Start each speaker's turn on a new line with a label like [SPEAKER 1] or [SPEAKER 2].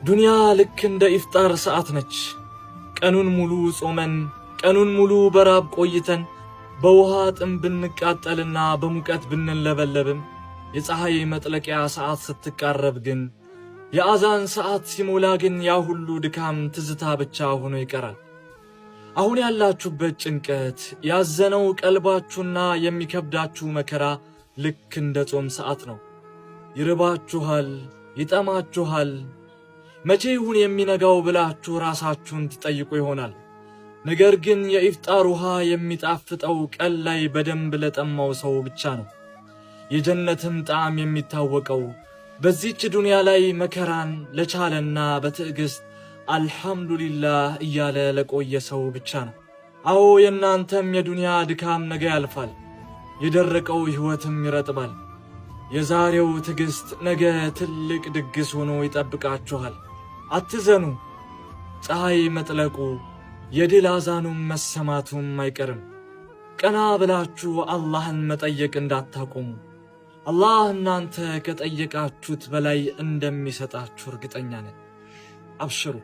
[SPEAKER 1] ዱንያ ልክ እንደ ኢፍጣር ሰዓት ነች። ቀኑን ሙሉ ጾመን ቀኑን ሙሉ በራብ ቆይተን በውሃ ጥም ብንቃጠልና በሙቀት ብንለበለብም የፀሐይ መጥለቂያ ሰዓት ስትቃረብ ግን የአዛን ሰዓት ሲሞላ ግን ያ ሁሉ ድካም ትዝታ ብቻ ሆኖ ይቀራል። አሁን ያላችሁበት ጭንቀት፣ ያዘነው ቀልባችሁና የሚከብዳችሁ መከራ ልክ እንደ ጾም ሰዓት ነው። ይርባችኋል፣ ይጠማችኋል። መቼ ይሁን የሚነጋው ብላችሁ ራሳችሁን ትጠይቁ ይሆናል። ነገር ግን የኢፍጣር ውሃ የሚጣፍጠው ቀን ላይ በደንብ ለጠማው ሰው ብቻ ነው። የጀነትም ጣዕም የሚታወቀው በዚህች ዱንያ ላይ መከራን ለቻለና በትዕግስት አልሐምዱሊላህ እያለ ለቆየ ሰው ብቻ ነው። አዎ የእናንተም የዱንያ ድካም ነገ ያልፋል፣ የደረቀው ሕይወትም ይረጥባል። የዛሬው ትዕግስት ነገ ትልቅ ድግስ ሆኖ ይጠብቃችኋል። አትዘኑ፣ ፀሐይ መጥለቁ የድል አዛኑም መሰማቱም አይቀርም። ቀና ብላችሁ አላህን መጠየቅ እንዳታቆሙ። አላህ እናንተ ከጠየቃችሁት በላይ እንደሚሰጣችሁ እርግጠኛ ነን። አብሽሩ።